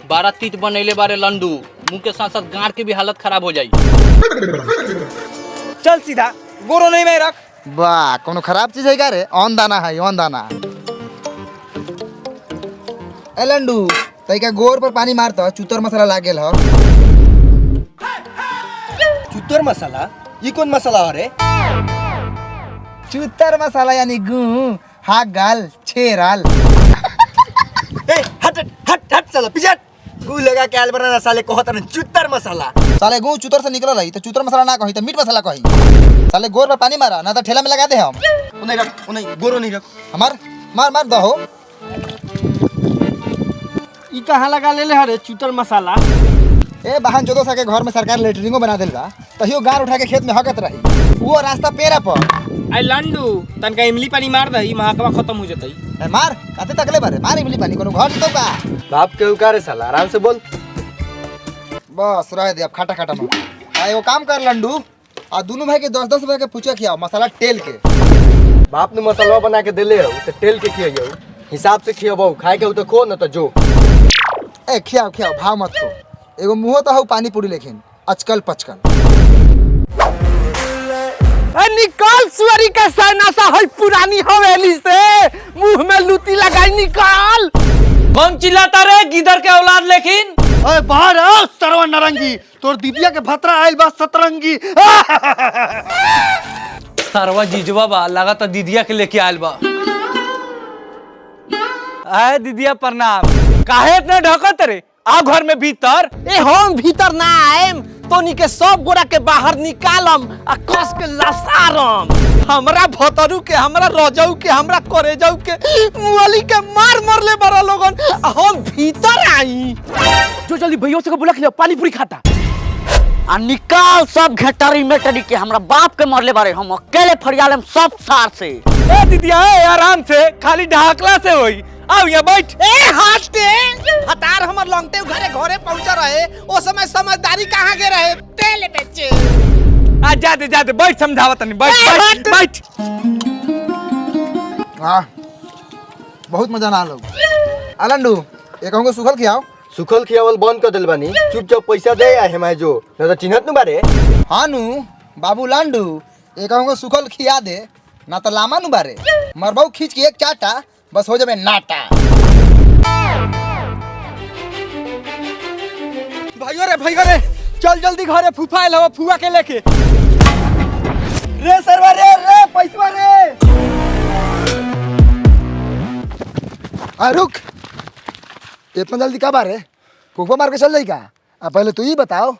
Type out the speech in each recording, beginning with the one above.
12 तीत बनैले बारे लंडू, मुंह के साथ साथ गांड की भी हालत खराब हो जाई। चल सीधा गोरो नहीं में रख। वाह कोनो खराब चीज है क्या रे? ऑन दाना है, ऑन दाना। ए लंडू तई का गोर पर पानी मारता चूतर मसाला लागेल ह। चुतर मसाला? ये कौन मसाला है रे? चूतर मसाला यानी गू हाक गाल छेराल। ए हट हट हट साला पीछे गू लगा के आल बनाना साले को होता न चुतर मसाला। साले गू चूतर से निकल रही तो चूतर मसाला ना कही तो मीट मसाला कही। साले गोर पर पानी मारा ना तो ठेला में लगा दे हम। नहीं रख, नहीं गोरो नहीं रख। हमार मार मार दहो। ई कहां लगा ले हरे चुतर मसाला? ए बहन चोदो सा के घर में सरकार लेटरिंगो बना देल बा, तहियो गार उठा के खेत में हकत रही। वो रास्ता पेरा पर आई लंडू तनका इमली पानी मार दही महाकवा खत्म हो जतई। ए मार काते तकले बारे मार इमली पानी कोनो घर तो का। बाप के उकारे साला आराम से बोल। बस रह दे अब खाटा खाटा में। आ एगो काम कर लंडू, आ दोनों भाई के 10-10 रुपए के पूछे खियाओ मसाला तेल के। बाप ने मसाला बना के देले हो उसे तेल के खियाइयो, हिसाब से खियाबो, खाए के उ तो खो न तो जो। ए खियाओ खियाओ भाव मत खो। एगो मुंह तो हौ पानी पूरी लेकिन अचकल पचकल। निकाल सुअरी का सहनासा है पुरानी हवेली से, मुंह में लूटी लगाई निकाल। कौन चिल्लाता रे गिदर के औलाद लेकिन? ओए बाहर आ सरवा नारंगी, तोर दीदिया के भतरा आइल बा सतरंगी। सरवा जीजवा बा, लगाता दीदिया के लेके आयल बा। आए दीदिया प्रणाम। काहे इतने ढकत रे? आ घर में भीतर। ए हम भीतर ना आएम, तोनी के सब गोरा के बाहर निकालम आ कस के लसारम। हमरा भतरू के, हमरा रजऊ के, हमरा करेजऊ के मुअली के मार मरले बड़ा लोगन, आ हम भीतर आई। जो जल्दी भैया से बुला के लियो, पानी पूरी खाता। आ निकाल सब घेटरी मेटरी के, हमरा बाप के मरले बारे, हम अकेले फरियालेम सब सार से। ए दीदिया ए आराम से, खाली ढाकला से होई। आओ यहाँ बैठ। ए हटते हतार हमर लंगटे घरे घरे पहुंचा रहे, ओ समय समझदारी कहाँ के रहे? तेल बेचे। आ जाते जाते बैठ, समझावत नहीं, बैठ बैठ बैठ। हां बहुत मजा ना लोग। आ लंडू एक कहूंगा सुखल खियाओ। सुखल खियावल बंद कर दिल बानी, चुपचाप पैसा दे आ हमारे जो न तो चिन्हत न बारे। हां नु बाबू लंडू एक कहूंगा सुखल खिया दे ना तो लामा नु बारे, मरबौ खींच के एक चाटा बस हो जाबे नाटा। भाइयों रे चल जल्दी घरे, फूफा आइल हवा फुआ के लेके। रे सरवा रे रे पैसा रे। आ रुक, इतना जल्दी कब आ रे? फूफा मार के चल जाई का? आ पहले तू ही बताओ,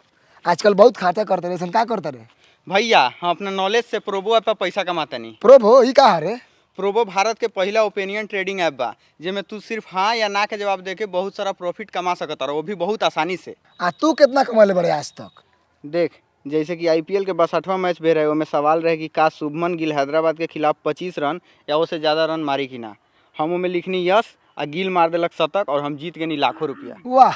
आजकल बहुत खर्चा करते रे, सन का करते रे? भैया हम अपना नॉलेज से प्रोबो ऐप पर पैसा कमाता नहीं। प्रोभो ई का रे? प्रोबो भारत के पहला ओपिनियन ट्रेडिंग ऐप बा, जेमे तू सिर्फ हाँ या ना के जवाब देके बहुत सारा प्रॉफिट कमा सकता रहो, वो भी बहुत आसानी से। आ तू कितना कमाले बड़े आज तक? देख जैसे कि आईपीएल के 62वां मैच भे रहे, उसमें सवाल रहे कि का शुभमन गिल हैदराबाद के खिलाफ 25 रन या उससे ज़्यादा रन मारी कि ना। हम में लिखनी यस, आ गिल मार दिलक शतक और हम जीत गए लाखों रुपया। वाह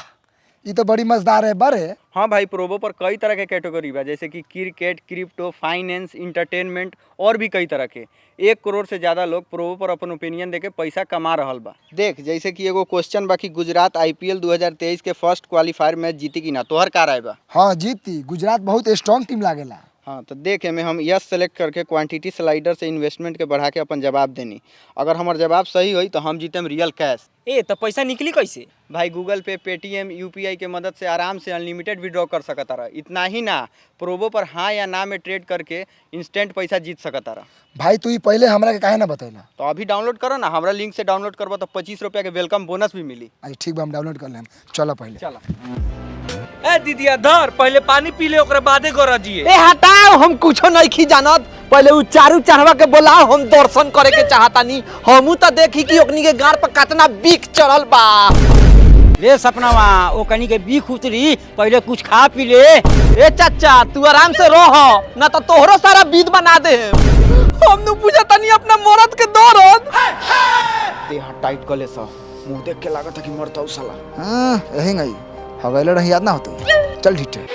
ये तो बड़ी मजेदार है बड़े। हाँ भाई, प्रोबो पर कई तरह के कैटेगरी बा, जैसे कि क्रिकेट, क्रिप्टो, फाइनेंस, इंटरटेनमेंट और भी कई तरह के। 1 करोड़ से ज़्यादा लोग प्रोबो पर अपन ओपिनियन देके पैसा कमा रहल बा। देख जैसे कि एगो क्वेश्चन बा कि गुजरात आईपीएल 2023 के फर्स्ट क्वालिफायर मैच जीती कि ना, तोहर का राय बा? हाँ जीती, गुजरात बहुत स्ट्रॉन्ग टीम लागेला। हाँ तो देख में हम यस सेलेक्ट करके क्वांटिटी स्लाइडर से इन्वेस्टमेंट के बढ़ा के अपन जवाब देनी। अगर हमार जवाब सही हुई तो हम जीतेम रियल कैश। ए तो पैसा निकली कैसे? भाई गूगल पे, पेटीएम, यूपीआई के मदद से आराम से अनलिमिटेड विड्रॉ कर सकता रहा। इतना ही ना, प्रोबो पर हाँ या ना में ट्रेड करके इंस्टेंट पैसा जीत सकता रहा। भाई तू ही पहले हमरा के काहे ना बतैला? तो अभी डाउनलोड करो ना, हमारा लिंक से डाउनलोड करबो तो 25 रुपया के वेलकम बोनस भी मिली। अच्छा ठीक बा, हम डाउनलोड कर लेम। चलो पहले चलो। ए दीदिया धर, पहले पानी पी ले, ओकरे बादे गोरा जिए। ए हटाओ, हम कुछो नहीं खी जानत। पहले उ चारू चढ़वा के बोलाओ, हम दर्शन करे के चाहतानी। हमू तो देखी कि ओकनी के गार पर कितना बीख चढ़ल बा। रे सपनावा ओ कनी के बीख उतरी, पहले कुछ खा पी ले। ए चाचा तू आराम से रह, ना तो तोहरो सारा बीद बना दे। हम नु पूछा तनी अपना मरद के दर्द। देह टाइट कर ले सा, मुंह देख के लागत है कि मरता हूं साला। हां यही गई हवेला रही याद ना होती। चल ठीक है।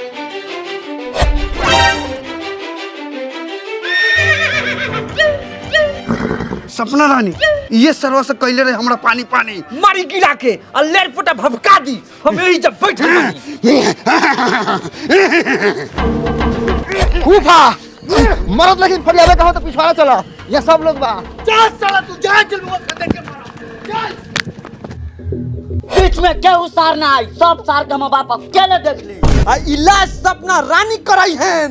सपना रानी ये सरवा से कहले रहे हमरा पानी पानी मारी गिरा के और लेर पुटा भभका दी हम यही जब बैठल बानी। फूफा मरद लेकिन फरियादे कहो तो पिछवाड़ा चला ये सब लोग बा चल साला तू जा चल मुंह खदे के मारो चल। बीच में क्या सार ना आई सब सार के हम बाप अकेले देख ली। आ इलाज सपना रानी कराई हैं।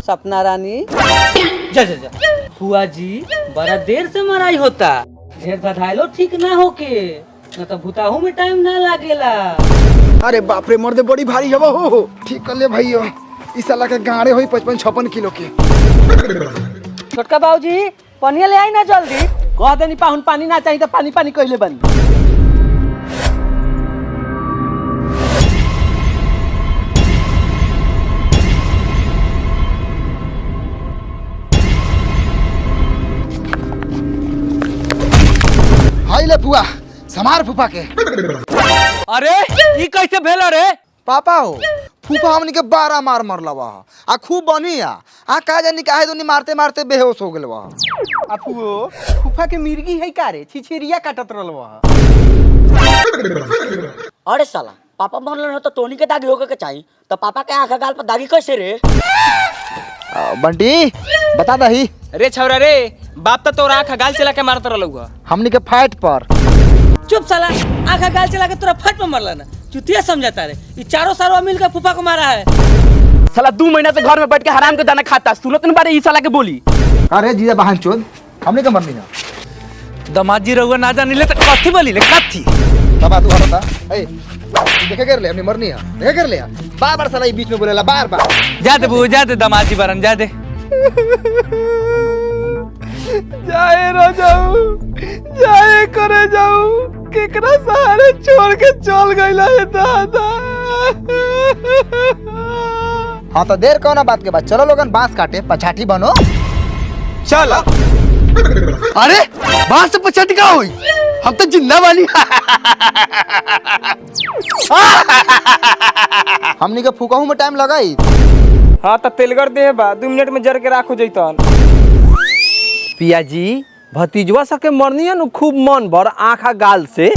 सपना रानी जा जा जा हुआ जी बड़ा देर से मराई होता ढेर बधाइलो ठीक ना होके न तो भूताहू में टाइम ना लागेला। अरे बाप रे मर्दे बड़ी भारी हवा हो। ठीक कर ले भाइयों इस साला के गाड़े होई 55-56 किलो के। छोटका बाबूजी पानी ले आई ना जल्दी। कह देनी पाहुन पानी ना चाहिए तो पानी पानी कहले बनी। हाई ले फुआ समार फूफा के। अरे ई कैसे भेल रे? पापा हो फूफा हमनी के 12 मार मरलवा आ खूब बनिया आ का जानी काहे दुनी मारते मारते बेहोश हो गेलवा। अफुओ फूफा के मिर्गी है का रे छिछिरिया काटत रहलवा। अरे साला पापा मरल हो तो टोनी के दागी होके के चाहिए तो पापा के आंख गाल पर दागी कैसे रे? बंटी बता दही रे छौरा रे बाप तो तोरा आंख गाल चला के मारत रहलौ। हमनी के फाइट पर। चुप साला आंख गाल चला के तोरा फट में मरला ना चुतिया समझाता रे। ये चारों सारों मिल के फूफा को मारा है। साला 2 महीना से घर में बैठ के हराम के दाना खाता सुनत न बारे ई साला के बोली। अरे जीजा बहन चोद हमनी के मरनी ना दमाजी रहुआ ना जानी ले तो कथी बोली ले कथी। बाबा तू हटता ए देखे कर ले हमनी मरनी है देखे कर ले बार-बार साला ई बीच में बोलेला बार-बार। जा दे बू जा दे दमाजी बरन जा दे। जाए रो जाऊ जाए करे जाऊ केकरा सहारे छोड़ के चल गइला है दादा। हाँ तो देर कौन बात के बाद चलो लोगन बांस काटे पछाठी बनो। चल अरे बाहर से पछाटी का हुई हम तो जिंदा वाली। हमनी के फुकाहू में टाइम लगाई। हाँ तो तेलगर दे बा 2 मिनट में जर के राखो जैतन। पिया जी भतीजवा सके मरनी है न खूब मन भर आँखा गाल से।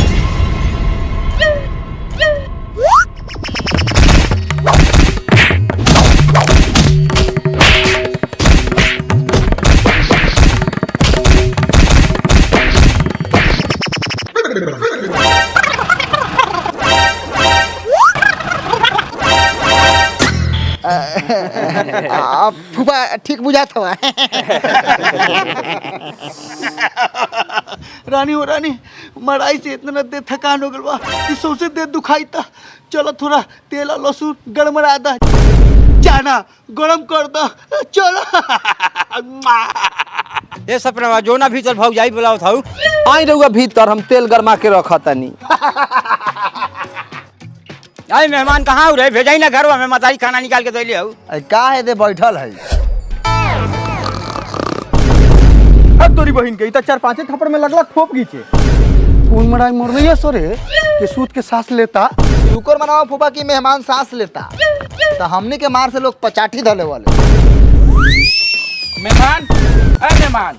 फूफा ठीक बुझात हुआ। रानी हो रानी मराई से इतना देर थकान हो गल बा कि सौसे देर दुखाई था। चलो थोड़ा तेल और लहसुन गड़मड़ा दा जाना गरम कर दो चलो। ये सपना जो ना भीतर भाग जाई बुलाओ थाऊ। आई रहुआ भीतर हम तेल गरमा के रखा तनी। आई मेहमान कहाँ हो रहे भेजाई ना घर में मताई खाना निकाल के दे आओ। का है दे बैठल है अब तोरी बहन के 4-5 थप्पड़ में लगला खोप गीचे। कौन मराई मर रही है सोरे के सूत के सांस लेता। शुक्र मनाओ फूफा की मेहमान सांस लेता तो हमनी के मार से लोग पचाठी धले वाले। मेहमान ए मेहमान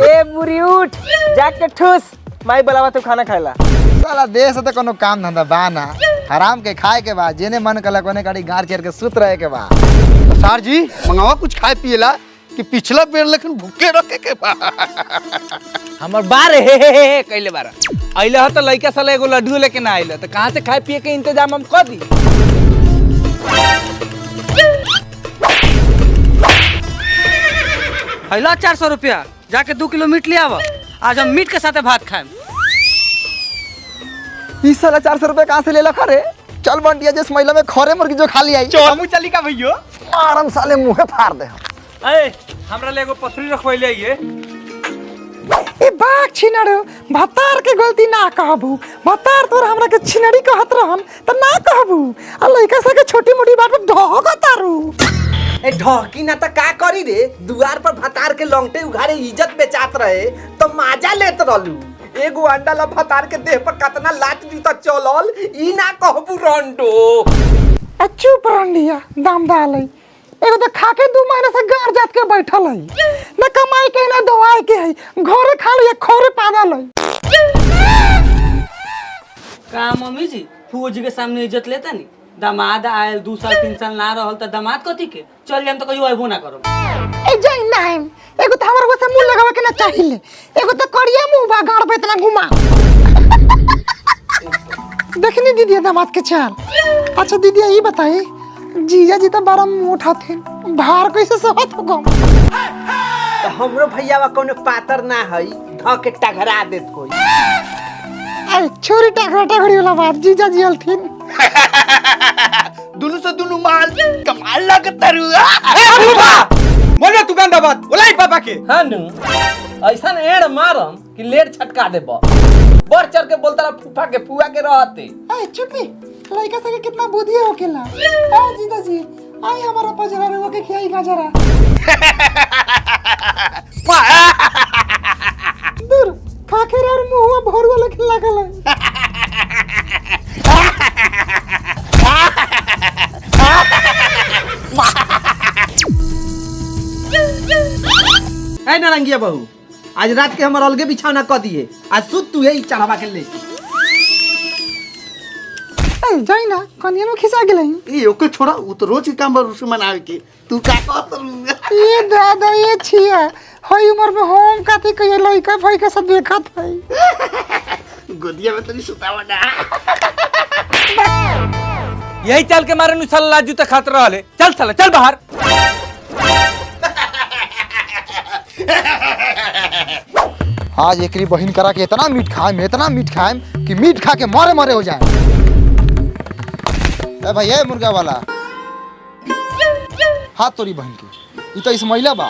ए बुरी उठ जाके ठूस माई बुलावा तू खाना खाएला। साला देश से तो कोनो काम धंधा बाना हराम के खाए के बाद जेने मन कला कोने गाड़ी गाड़ चेर के सुत रहे के बाद। सर जी मंगावा कुछ खाए पिएला कि पिछला बेर लेकिन भूखे रखे के बा। हमर बार हे कैले बार आइले ह तो लइका साला एगो लड्डू लेके ना आइले तो कहां से खाए पिए के इंतजाम हम कर दी। आइला 400 रुपया जाके 2 किलो मीट ले आवा। आज हम मीट के साथे भात खाएम। इस साला 400 रुपए कहाँ से ले ला खरे। चल बंटिया जिस महिला में खरे मुर्गी जो खा लिया चल चली का भैया आराम साले मुंह फाड़ दे। ए हमरा ले एगो पथरी रखवैले ये ए बाघ छिनड़ भतार के गलती ना कहबू। भतार तोर हमरा के छिनड़ी कहत रहन त ना कहबू। आ लइका सा के छोटी मोटी बात पे ढोकतारू। ए ढोकी ना त का करी रे दुआर पर भतार के लंगटे उघारे इज्जत बेचात रहे तो माजा लेत रहलू। एगो अंडा ला भतार के देह पर कतना लात जूता चलल ई ना कहबू रंडो। चुप रंडिया दाम डालै एगो तो खा के 2 महीना से गार जात के बैठल है ना कमाई के ना दवाई के है घरे खा लिया खोरे पागल है। का मम्मी जी फूफो जी के सामने इज्जत लेता नहीं दामाद आयल 2 साल 3 साल ना रहल त दामाद कथी के चल जाम त कहियो अइबो ना करो। ए जाई ना एगो तो हमरा वैसे मुंह लगावे के ना चाहिए एगो तो करिया मुंह बा गाड़ पे इतना घुमा। देखनी दीदी दामाद के चाल। अच्छा दीदी ये बताई जीजा जी तो बड़ा मोट हथिन भार कैसे सहत हो गम। तो हमरो भैयावा कोनो पातर ना हई ध के टघरा देत कोई। अरे छोरी टगड़ा टगड़ी वाला बात जीजा जी हलथिन। दोनों से दोनों माल कमाल लागत तारू। बोले तू गंदा बात बोलाई पापा के। हां नु ऐसा एड़ मारम कि लेट छटका देबो बढ़ चढ़ के बोलता फूफा के फुआ के रहते। ए चुप्पी लड़का सके कितना बुद्धि होकेला। ए जीजा जी आई हमारा पजरा रे के खियाई गाजरा। दूर खाखेर और मुंहवा भर वाला लागल है। ए नारंगिया बहू आज रात के हमर अलगे बिछौना क दिए आज सुत तू यही चढ़ावा के ले। ए जाई ना कनिया में खिसा गेलै। ए ओके छोड़ा वो तो रोज के काम बा रुस मनावे के तू का कहत रहू। ये दादा ये छिया हई उम्र में हम काथे कहिए लइका भाई के सब देखत है। गोदिया में तनी सुतावा ना। यही चल के मारे नु सल्ला जूते खात रहले चल चल चल बाहर। आज एकरी बहिन करा के इतना मीठ खाएम कि मीठ खा के मरे मरे हो जाए। ए भाई ए मुर्गा वाला हाथ तोरी बहन के ई तो इस महिला बा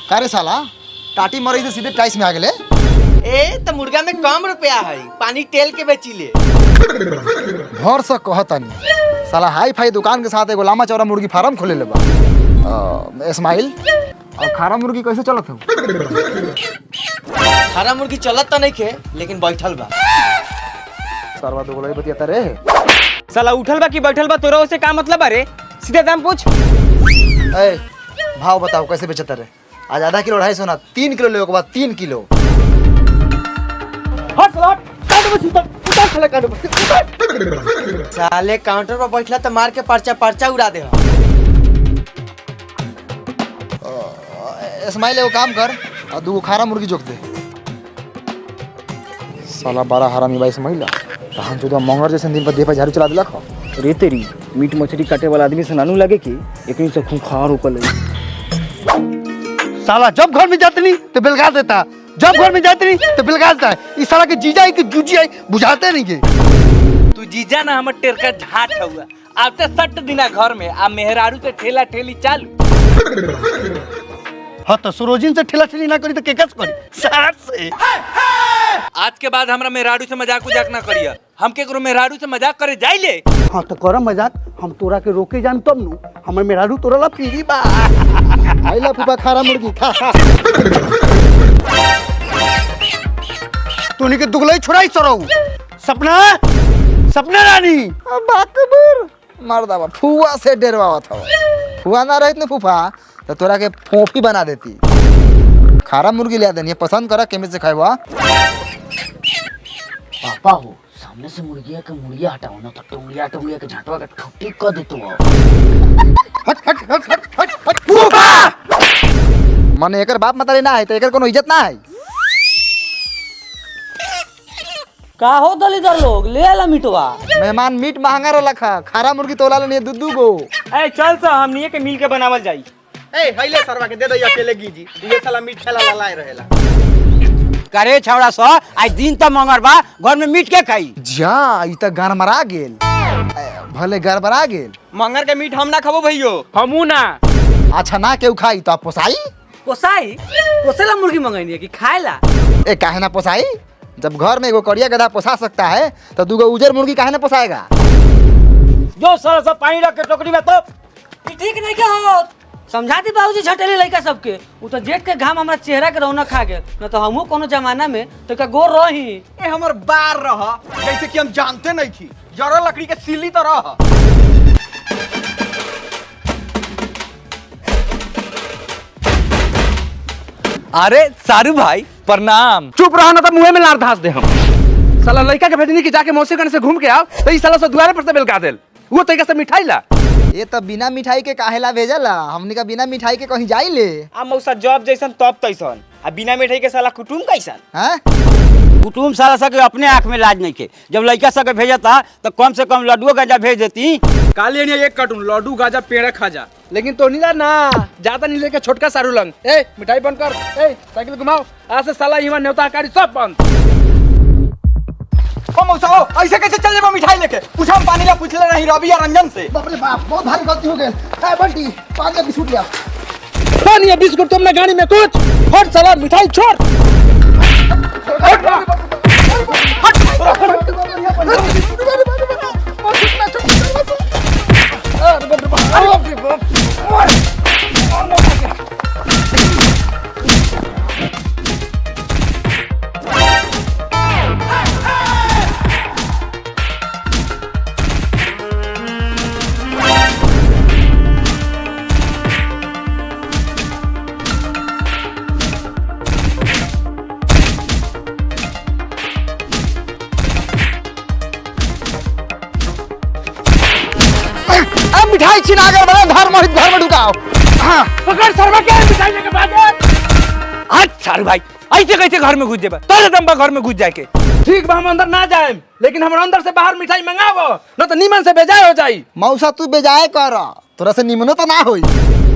कारे साला टाटी मरई से सीधे टाइस में आ गेले। ए तो मुर्गा में कम रुपया है पानी तेल के बेची ले। घर से कहतनी साला हाई फाई दुकान के साथ एगो लामा चौड़ा मुर्गी फार्म खोले ले बा। इस्माइल और खारा मुर्गी कैसे चलत हो? हरा मुर्गी चलत तो नहीं खे लेकिन बैठल बा। सरवा दो गोलाई बतियाता रे। साला उठल बा कि बैठल बा तोरा से का मतलब अरे सीधे दाम पूछ। ए भाव बताओ कैसे बेचता रे? आज आधा किलो 250 ना 3 किलो ले के बाद 3 किलो। हट हट काट बस उतर साले काट बस साले काउंटर पर बैठला तो मार के पर्चा उड़ा दे। इस्माइल एगो काम कर और 2 खारा मुर्गी जोक दे। साला बड़ा हरामी बा इस्माइल। हम जो मंगर जैसे दिन पर देह पर झाड़ू चला दिलक। रे तेरी मीट मछली काटे वाला आदमी से नानू लगे कि एकनी से खूंखार होकर ले। साला जब घर में जाते नहीं तो बिलगा देता जब घर में जाते नहीं तो बिलगा देता है। इस साला के जीजा है कि जूजी है बुझाते नहीं के। तू जीजा ना हमर टेरका झाट हुआ आते 60 दिना घर में आ मेहरारू से ठेला ठेली चालू। हाँ तो सरोजिन से ठेला ठेली ना करी तो केकस करी साथ से। आज के बाद हमरा मेहरारू से मजाक ना करिया। हम केकरो मेहरारू से मजाक करे जाइले। हाँ तो करम मजाक हम तोरा के रोके जान तब नु हमर मेहरारू तोरा ला पीरी बा। आइला फूफा खारा मुर्गी खा। तूने के दुगलाई छोड़ाई सरऊ सपना रानी बाकबूर मर्दा बा फुआ से डरवावत हो। फुआ ना रहित न फूफा तो तोरा के फोफी बना देती। खारा मुर्गी ले देनी पसंद करा केमे से खाएबा। पापा हो सामने से मुर्गिया के मुड़िया हटाओ ना तो टुंगलिया के झाटवा के ठुट्टी कर दे तू। हट फूफा माने एकर बाप मतारी ना है तो एकर कोनो इज्जत ना है। का हो दलीदर लोग ले आला मिटवा। मेहमान मीट महंगा रहला खारा मुर्गी तोला लेनी 2 गो। ए चल सा हमनी के मिल के बनावल जाई। ए हइले सरवा के दे दई अकेले गीजी ये साला मीट खेला लाए रहेला। करे छौड़ा सा आज दिन त मंगर बा घर में मीट के खाई। जा ई त गरमरा गेल भले गड़बड़ा गेल। मंगर के मीट हम ना खाबो भैयो। हमू ना। अच्छा ना केहू खाई तो पोसाई पोसेला मुर्गी मंगाई कि खाएला। ए काहे ना पोसाई? जब घर में एगो करिया गधा पोसा सकता है तो 2 उजर मुर्गी काहे ना पोसाएगा? जो सर सब पानी रख के टोकरी में तो ठीक नहीं क्या हो समझाती बाबूजी झटेले लड़का सबके उ तो जेठ के घाम हमरा चेहरा के रौनक खा गेल न तो हमहू कोनो जमाना में तो का गोर रही। ए हमर बार रह जैसे कि हम जानते नहीं थी जरा लकड़ी के सिल्ली तो रह। अरे सारू भाई प्रणाम। चुप रहो ना तो मुंह में लार धास दे हम। साला लड़का के भेजनी की जाके मौसी कने से घूम के आओ तो इस साला से द्वारे पर से बेलका देल। वो तरीका से मिठाई ला। ये तो बिना मिठाई के काहेला भेजला, हमनी का बिना मिठाई के कहीं जाई ले। आ मौसा जॉब जैसन तब तैसन, आ बिना मिठाई के साला कुटुम कैसन? हैं? कुटुम साला सा के अपने आँख में लाज नहीं के। जब लड़का सा के भेजता तो कम से कम लड्डू गाजा भेज देती। काली ने एक कार्टून लड्डू गाजा पेड़ा खाजा, लेकिन तो नहीं ना ज्यादा नहीं लेके छोटका सारू लंग। ए मिठाई बंद कर, ए साइकिल घुमाओ, आज से साला इवन न्योता कारी सब बंद। ओ मौसा ओ ऐसे कैसे चल जेबा मिठाई लेके? पूछा हम पानी ला पूछले नहीं रवि और रंजन से। बाप रे बाप, बहुत भारी गलती हो गई। ए बंटी, पानी का बिस्कुट लिया। पानी या बिस्कुट तुमने गाड़ी में कुछ हट साला मिठाई छोड़। मिठाई छिना कर बड़ा घर में ढुकाओ। हाँ पकड़ शर्मा के मिठाई लेके भाग। आज सारू भाई ऐसे कैसे घर में घुस जेबा? तोरे दम घर में घुस जाए के। ठीक बा, हम अंदर ना जाए, लेकिन हम अंदर से बाहर मिठाई मंगावो न तो नीमन से बेजाय हो जाई। मौसा तू बेजाय कर, तोरा से निमनो तो ना होई।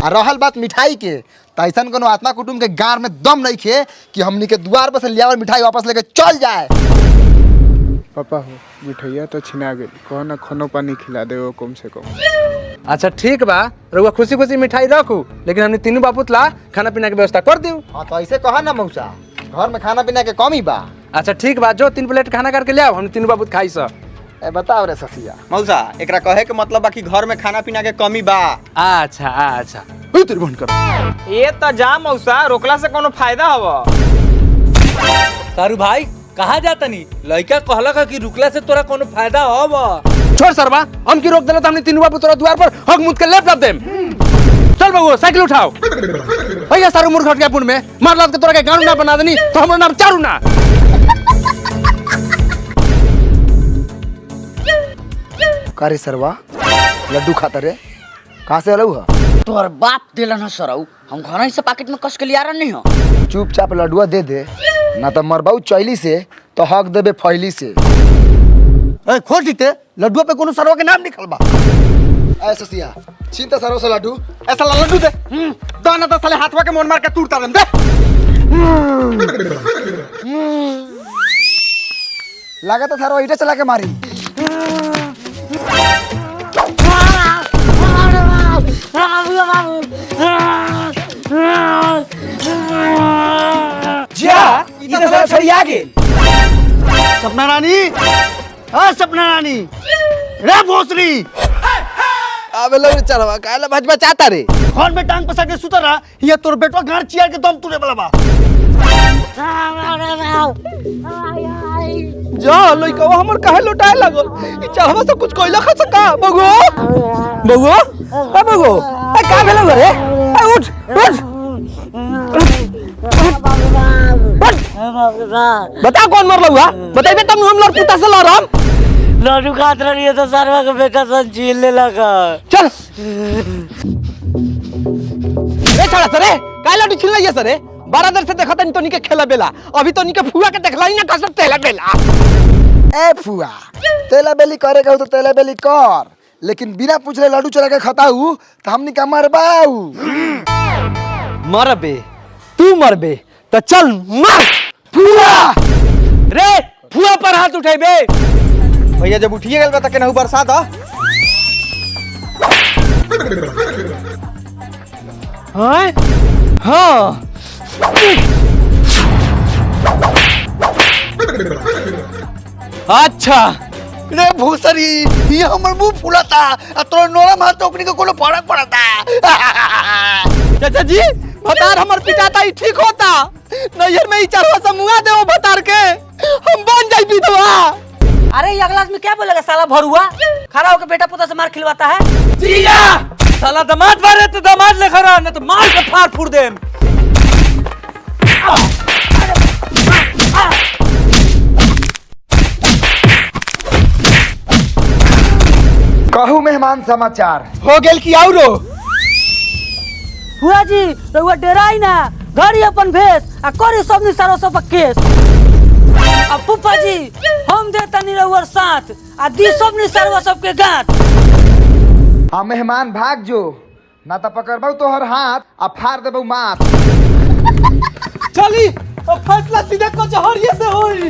आ रहल बात मिठाई के, तैसन कोनो आत्मा कुटुम के गार में दम नहीं खे कि हमनी के द्वार पर से लियावर मिठाई वापस लेके चल जाए। पापा हो मिठाइया तो छिना गई, कहो ना खानो पानी खिला दे कम से कम। अच्छा ठीक बा, रउआ खुशी खुशी मिठाई रखू, लेकिन हमने तीनों बापूत ला खाना पीना के व्यवस्था कर दियो। हाँ तो ऐसे कहा ना मौसा, घर में खाना पीना के कमी बा। अच्छा ठीक बा, जो 3 प्लेट खाना करके ले आओ, हमने तीनों बापूत खाई सब। ए बताओ रे ससिया। मौसा एकरा कहे के मतलब बा कि घर में खाना पीना के कमी बा। अच्छा अच्छा उतर बंद कर। ए त जा मौसा, रोकला से कोनो फायदा हवा? सारू भाई कहाँ जाता नी? लड़का कहला का कि रुकला से तोरा कोनो फायदा होबा। छोड़ सरवा, हम की रोक देला तो हमने तीनों बापू तोरा द्वार पर हक मुद के लेप देम। चल बबू साइकिल उठाओ। भैया सारू मूर्ख हट गया पुन में मार लाद के तोरा के गानू ना बना देनी तो हमरो नाम चारू ना। करे सरवा लड्डू खाता रे, कहाँ से अलऊ है? तोर बाप दिलन है सरऊ, हम घर से पैकेट में कस के लिया रहा नहीं हो। चुपचाप लड्डुआ दे दे, ना तो मरबाऊ चैली से तो हक देबे फैली से। ए खोज दीते लड्डुआ पे कोनो सरवा के नाम निकल बा। ऐ ससिया चिंता सरो से लड्डू। ऐसा लड्डू दे दो ना तो साले हाथवा के मोन मार के टूटता रह दे। लगा तो थारो ईटा चला के मारी। जा इधर से छोड़ी आगे। सपना रानी, हाँ सपना रानी रे भोसरी। अबे लो चलवा काला भजबा चाहता रे। फोन में टांग पसा के सुता रहा, ये तोर बेटवा घर चियार के दम तुरे वाला बा। जा लइका हमर काहे लोटाए लागल? ई चढ़वा से कुछ कोइला खा सका बगो बगो ए बगो ए का भेलो रे? ए उठ उठ बता कौन मरल हुआ? बताइबे तब हम लड़ पुता से लड़म। लड्डू खात रही है तो सरवा के बेटा सन छीन ले लगा। चल रे छोड़ा सरे काहे लड्डू छीन लिया सरे? बड़ा देर से देखा तनी तो निके खेला बेला, अभी तो निके फुआ के देखला ही ना कसम तेला बेला। ए फुआ तेला बेली करेगा हो तो तेला बेली कर, लेकिन बिना पूछले लड्डू चला के खताऊ तो हमनी का मरबाऊ। मरबे तू मरबे तो चल मर। फुआ रे फुआ पर हाथ उठेबे। भैया जब उठिए गल बा त केनहू बरसात आ। हाँ अच्छा रे भोसरी ये हमर मुंह फुलाता आ तोर नोरा हाथ ओकनी को कोनो फर्क पड़ता। चाचा जी भतार हमर पिटाता ही ठीक होता, नैहर में ही चरवा से मुआ दे वो भतार के, हम बन जाई विधवा। अरे ये अगला आदमी क्या बोलेगा साला भरुआ? खड़ा होकर बेटा पुता से मार खिलवाता है। जिया साला दामाद बारे तो दामाद लेकर आ, न तो मार के फाड़ फूड़ देम। कहू मेहमान समाचार। हो गेल की औरो हुआ जी रउआ डेराई ना घरी अपन भेस आ करी सब निसारो सब केस। आ फूफा जी हम देता नी रउआ साथ आ दी सब निसारो सबके गांठ। हाँ मेहमान भाग जो ना तो पकड़बू तोहर हाथ आ फाड़ देबू माथ। चली अब फैसला सीधे कचहरिये से होई।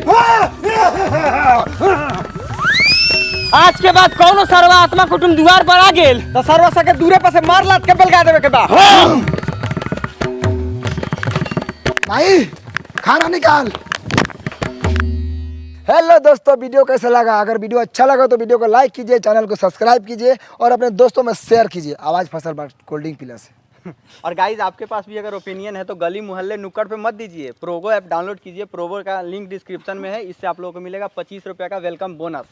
आज के बाद कौनो सरवा आत्मा कुटुम द्वार पर आ गेल तो सरवा सके दूरे पर से मार लात के बेलगा देवे के बा। भाई खाना निकाल। हेलो दोस्तों, वीडियो कैसा लगा? अगर वीडियो अच्छा लगा तो वीडियो को लाइक कीजिए, चैनल को सब्सक्राइब कीजिए और अपने दोस्तों में शेयर कीजिए। आवाज फसल बार कोल्ड ड्रिंक पीला से। और गाइज आपके पास भी अगर ओपिनियन है तो गली मोहल्ले नुक्कड़ पे मत दीजिए, प्रोगो ऐप डाउनलोड कीजिए। प्रोगो का लिंक डिस्क्रिप्शन में है, इससे आप लोगों को मिलेगा 25 रुपये का वेलकम बोनस।